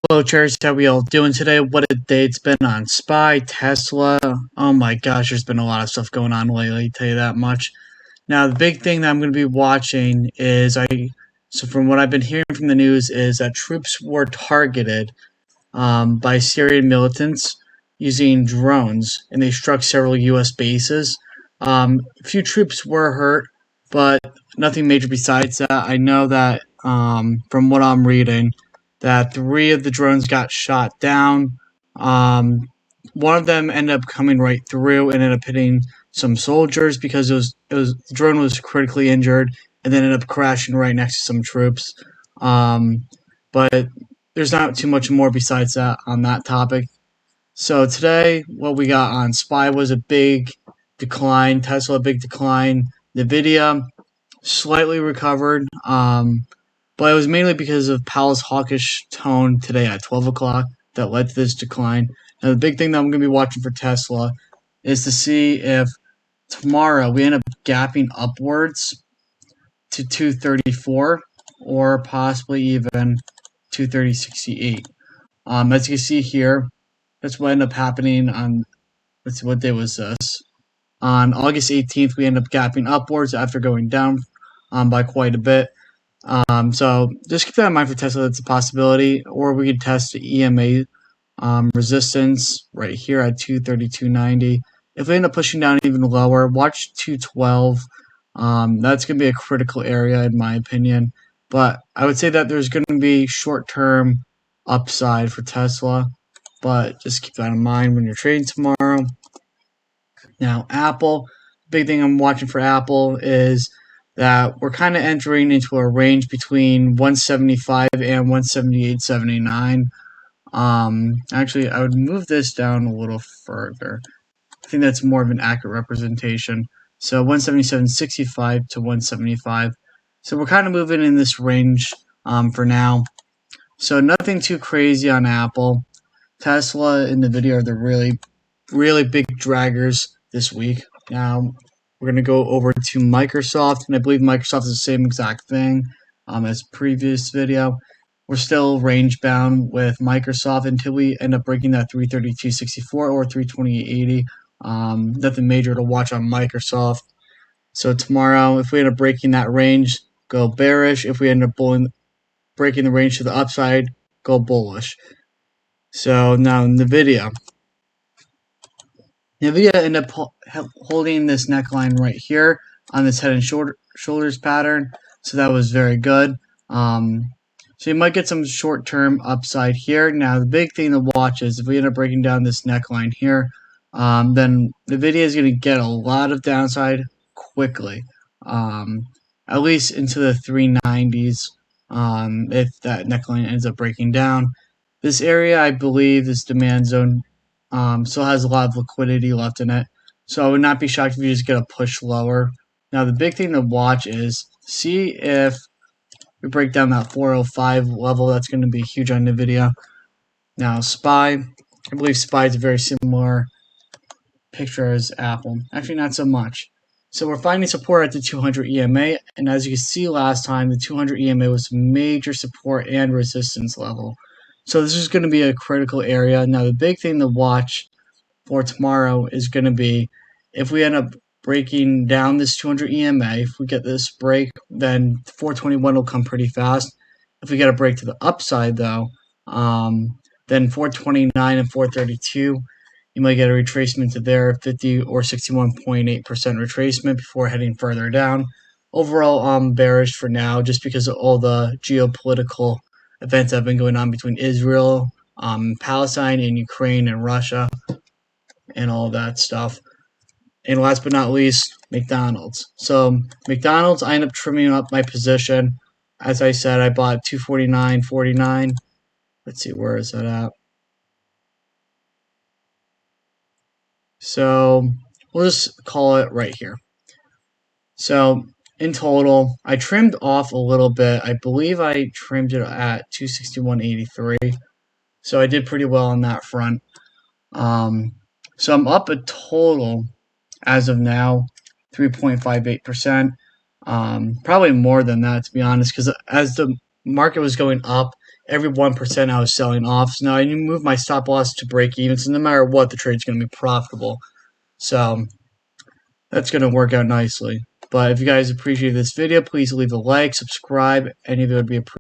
Hello, Chairs. How we all doing today? What a day it's been on SPY, Tesla. Oh my gosh, there's been a lot of stuff going on lately, tell you that much. Now, the big thing that I'm going to be watching is so from what I've been hearing from the news is that troops were targeted by Syrian militants using drones, and they struck several U.S. bases. A few troops were hurt, but nothing major besides that. I know that from what I'm reading, that three of the drones got shot down. One of them ended up coming right through and ended up hitting some soldiers because the drone was critically injured and then ended up crashing right next to some troops. But there's not too much more besides that on that topic. So today, what we got on SPY was a big decline. Tesla, a big decline. Nvidia slightly recovered, but it was mainly because of Powell's hawkish tone today at 12 o'clock that led to this decline. Now, the big thing that I'm going to be watching for Tesla is to see if tomorrow we end up gapping upwards to 234 or possibly even 230.68. As you can see here, that's what ended up happening on, let's see, what day was this? On August 18th, we ended up gapping upwards after going down by quite a bit. So just keep that in mind for Tesla. That's a possibility. Or we could test the EMA resistance right here at 232.90. If we end up pushing down even lower, watch 212. That's going to be a critical area in my opinion. But I would say that there's going to be short-term upside for Tesla. But just keep that in mind when you're trading tomorrow. Now, Apple, big thing I'm watching for Apple is that we're kind of entering into a range between 175 and 178.79. Actually, I would move this down a little further. I think that's more of an accurate representation. So 177.65 to 175. So we're kind of moving in this range for now. So nothing too crazy on Apple. Tesla and Nvidia are the really big draggers this week. Now we're going to go over to Microsoft, and I believe Microsoft is the same exact thing as previous video. We're still range bound with Microsoft until we end up breaking that 332.64 or 328.80. Nothing major to watch on Microsoft. So tomorrow, if we end up breaking that range, go bearish. If we end up breaking the range to the upside, go bullish. So now Nvidia ended up holding this neckline right here on this head and shoulders pattern. So that was very good. So you might get some short-term upside here. Now the big thing to watch is if we end up breaking down this neckline here, then Nvidia is going to get a lot of downside quickly, at least into the 390s if that neckline ends up breaking down. This area, I believe, this demand zone still has a lot of liquidity left in it. So I would not be shocked if you just get a push lower. Now the big thing to watch is see if we break down that 405 level. That's going to be huge on Nvidia. Now SPY, I believe SPY is a very similar picture as Apple. Actually, not so much. So we're finding support at the 200 EMA, and as you can see last time, the 200 EMA was major support and resistance level. So this is going to be a critical area. Now the big thing to watch for tomorrow is going to be if we end up breaking down this 200 EMA, if we get this break, then 421 will come pretty fast. If we get a break to the upside though, then 429 and 432, you might get a retracement to there, 50 or 61.8% retracement before heading further down. Overall, I'm bearish for now just because of all the geopolitical events that have been going on between Israel, Palestine, and Ukraine and Russia, and all that stuff. And last but not least, McDonald's. So McDonald's, I end up trimming up my position. As I said, I bought 249.49. Let's see, where is that at? So we'll just call it right here. So in total, I trimmed off a little bit. I believe I trimmed it at 261.83. So I did pretty well on that front. So I'm up a total as of now 3.58%. Probably more than that, to be honest, because as the market was going up, every 1% I was selling off. So now I need to move my stop loss to break even. So no matter what, the trade's going to be profitable. So that's going to work out nicely. But if you guys appreciate this video, please leave a like, subscribe. Any of it would be appreciated.